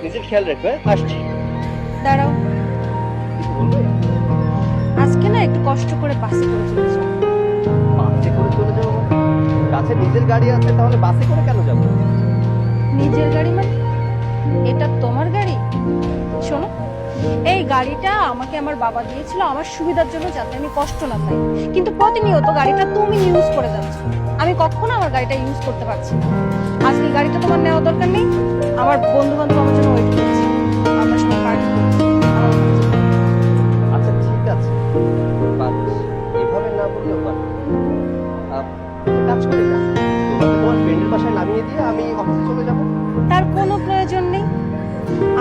নিজের খেয়াল রাখবে। আসছি। দাঁড়াও, কিছু বলবে? আজকে না একটু কষ্ট করে বাসে করে চলেছো। বাসে করে চলে যাবো মানে? কাছে নিজের গাড়ি আছে, তাহলে বাসে করে কেন যাবো? নিজের গাড়ি মানে? এটা তোমার গাড়ি? শোনো, এই গাড়িটা আমাকে আমার বাবা দিয়েছিল আমার সুবিধার জন্য, যাতে আমি কষ্ট না পাই। কিন্তু প্রতিনিয়ত গাড়িটা তুমি ইউজ করে যাচ্ছ, আমি কখনো আমার গাড়িটা ইউজ করতে পারছি না। আজকে গাড়িটা তোমার নেওয়া দরকার নেই। আমার বন্ধু বান্ধব আমার জন্য ওয়েট করছে, আমরা সবাই পার্টি করছি। আমার ওখানে যেতে হবে। আচ্ছা ঠিক আছে, বাট এভাবে না বললেও পারে। কাজ করি না, তোমাকে তোমার ফ্রেন্ডের বাসায় নামিয়ে দিয়ে আমি অফিসে চলে যাবো। তার কোনো প্রয়োজন নেই,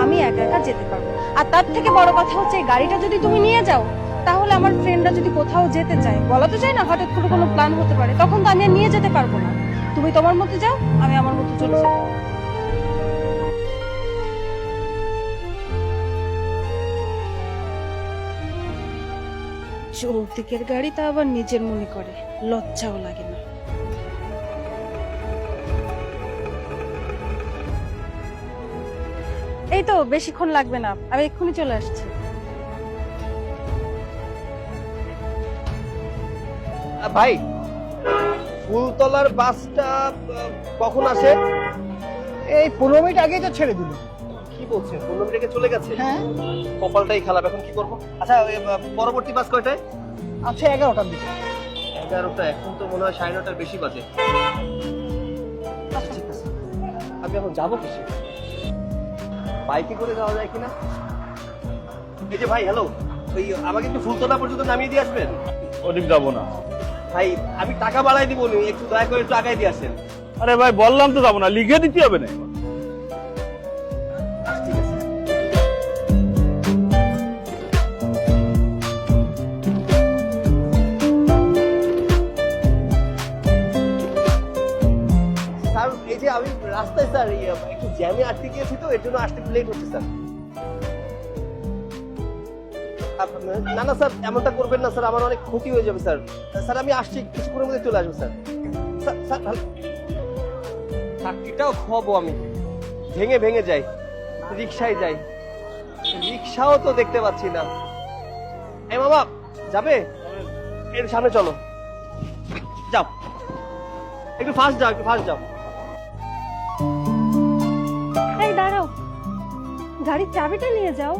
আমি একা একা যেতে পারবো। আর তার থেকে বড় কথা হচ্ছে, এই গাড়িটা যদি তুমি নিয়ে যাও, তাহলে আমার ফ্রেন্ডরা যদি কোথাও যেতে চায়, বলা তো যায় না, হঠাৎ করে কোনো প্ল্যান হতে পারে, তখন তো আমি আর নিয়ে যেতে পারবো না। তুমি তোমার মতো যাও, আমি আমার মতো চলে যাবো। যৌতুকের গাড়ি তা আবার নিজের মনে করে, লজ্জাও লাগে না। এই তো বেশিক্ষণ লাগবে না, আমি এক্ষুনি চলে আসছি। ভাই, ফুলতলার বাসটা কখন আসে? এই 15 মিনিট আগেই তো ছেড়ে দিল। কি বলছেন, 15 মিনিটে চলে গেছে? হ্যাঁ, কপালটাই খারাপ, এখন কি করবো? আচ্ছা পরবর্তী বাস কয়টায়? আছে 11টার দিকে। 11টা, এখন তো মনে হয় 9:30টার বেশি বাজে। আচ্ছা ঠিক আছে, আমি এখন যাবো কিসে? বাইকে করে যাওয়া যায় কিনা? এই যে ভাই, হ্যালো, ওই আমাকে একটু ফুলতলা পর্যন্ত নামিয়ে দিয়ে আসবেন। ওদিক যাবো না। ভাই আমি টাকা বাড়াই দিব, একটু দয়া করে একটু আগাই দিয়ে আসেন। আরে ভাই বললাম তো যাবো না, লিখে দিতে হবে না। ঠিক আছে। স্যার এই যে আমি রাস্তায় স্যার একটু জ্যামে আটকে গিয়েছি, তো এর জন্য আসতে লেট হচ্ছে স্যার। না না স্যার, এমনটা করবেন না স্যার, আমার অনেক ক্ষতি হয়ে যাবে স্যার। স্যার আমি আসছি, কিছুক্ষণের মধ্যে চলে আসবো স্যার। স্যার চাকরিটাও খাবো আমি, ভেঙে ভেঙে যাই, রিক্সায় যাই, রিক্সাও তো দেখতে পাচ্ছি না। এই মামা যাবে? এর সামনে চলো, যাও একটু ফাস্ট যাও, একটু ফাস্ট যাও। এই দাঁড়াও, গাড়ির চাবিটা নিয়ে যাও।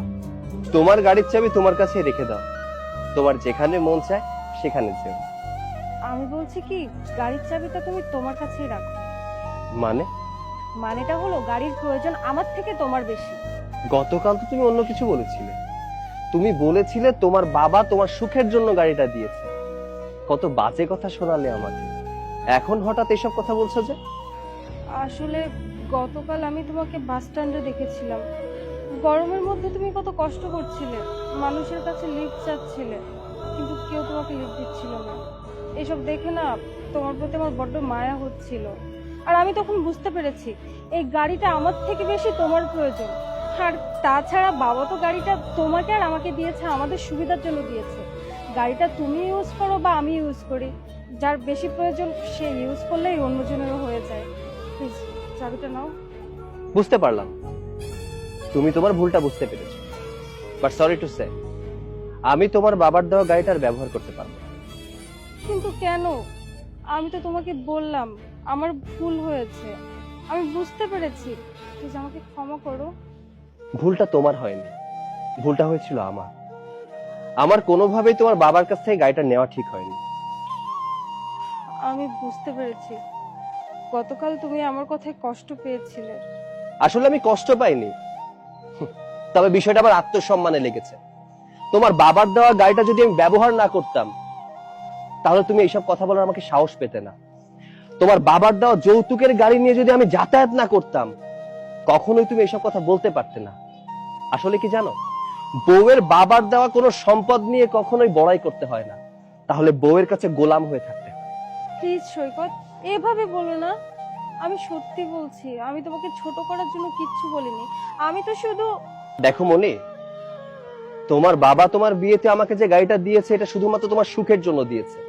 তোমার গাড়ির চাবি তোমার কাছে রেখে দাও, তোমার যেখানে মন চায় সেখানে যেও। আমি বলছি কি, গাড়ির চাবিটা তুমি তোমার কাছেই রাখো। মানে? মানেটা হলো, গাড়ির প্রয়োজন আমার থেকে তোমার বেশি। গতকাল তো তুমি অন্য কিছু বলেছিলে, তুমি বলেছিলে তোমার বাবা তোমার সুখের জন্য গাড়িটা দিয়েছে। কত বাজে কথা শোনালে আমাকে, এখন হঠাৎ এসব কথা বলছো যে? আসলে গতকাল আমি তোমাকে বাস স্ট্যান্ডে দেখেছিলাম, গরমের মধ্যে তুমি কত কষ্ট করছিলে, মানুষের কাছে লিফট চাচ্ছিলে, কিন্তু কেউ তোমাকে লিফট দিচ্ছিল না। এসব দেখে না তোমার প্রতি আমার বড্ড মায়া হচ্ছিল। আর আমি তখন বুঝতে পেরেছি, এই গাড়িটা আমার থেকে বেশি তোমার প্রয়োজন। আর তাছাড়া বাবা তো গাড়িটা তোমাকে আর আমাকে দিয়েছে আমাদের সুবিধার জন্য দিয়েছে। গাড়িটা তুমি ইউজ করো বা আমি ইউজ করি, যার বেশি প্রয়োজন সে ইউজ করলেই অন্যজনেরও হয়ে যায়। প্লিজ চাবিটা নাও। বুঝতে পারলাম, তুমি তোমার ভুলটা বুঝতে পেরেছো, বাট সরি টু সে, আমি তোমার বাবার দেওয়া গাড়িটার ব্যবহার করতে পারবো না। কিন্তু কেন? আমি তো তোমাকে বললাম আমার ভুল হয়েছে, আমি বুঝতে পেরেছি, প্লিজ আমাকে ক্ষমা করো। ভুলটা তোমার হয়নি, ভুলটা হয়েছিল আমার। আমার কোনোভাবেই তোমার বাবার কাছ থেকে গাড়িটা নেওয়া ঠিক হয়নি। আমি বুঝতে পেরেছি, গতকাল তুমি আমার কথায় কষ্ট পেয়েছিলে। আসলে আমি কষ্ট পাইনি, তবে বিষয়টা আমার আত্মসম্মানে লেগেছে। তোমার বাবার দেওয়া গাড়িটা যদি আমি ব্যবহার না করতাম, তাহলে তুমি এইসব কথা বলার আমাকে সাহস পেতে না। তোমার বাবার দেওয়া যৌতুকের গাড়ি নিয়ে যদি আমি যাতায়াত না করতাম, কখনোই তুমি এইসব কথা বলতে পারতে না। আসলে কি জানো, বউয়ের বাবার দেওয়া কোনো সম্পদ নিয়ে কখনোই বড়াই করতে হয় না, তাহলে বউয়ের কাছে গোলাম হয়ে থাকতে হয়। প্লিজ সৈকত, এভাবে বলো না। আমি সত্যি বলছি, আমি তোমাকে ছোট করার জন্য কিচ্ছু বলিনি, আমি তো শুধু। দেখো মনি, তোমার বাবা তোমার বিয়েতে আমাকে যে গাড়িটা দিয়েছে, এটা শুধুমাত্র তোমার সুখের জন্য দিয়েছে।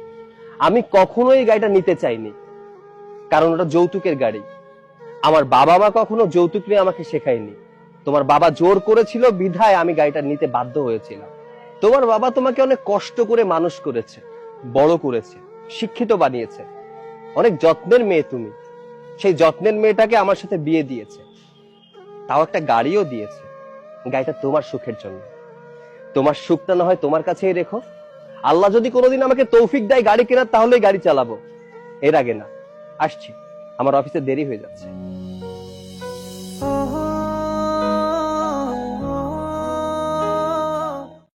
আমি কখনোই এই গাড়িটা নিতে চাইনি, কারণ ওটা যৌতুকের গাড়ি। আমার বাবা মা কখনো যৌতুক নিয়ে আমাকে শেখায়নি। তোমার বাবা জোর করেছিল বিধায় আমি গাড়িটা নিতে বাধ্য হয়েছিলাম। তোমার বাবা তোমাকে অনেক কষ্ট করে মানুষ করেছে, বড় করেছে, শিক্ষিত বানিয়েছে। অনেক যত্নের মেয়ে তুমি। সেই যত্নের মেয়েটাকে আমার সাথে বিয়ে দিয়েছে, তাও একটা গাড়িও দিয়েছে। গাড়িটা তোমার সুখের জন্য। তোমার সুখটা না হয় তোমার কাছেই রেখো। আল্লাহ যদি কোনোদিন আমাকে তৌফিক দেয় গাড়ি কেনার, তাহলেই গাড়ি চালাবো, এর আগে না। আসছি, আমার অফিসে দেরি হয়ে যাচ্ছে।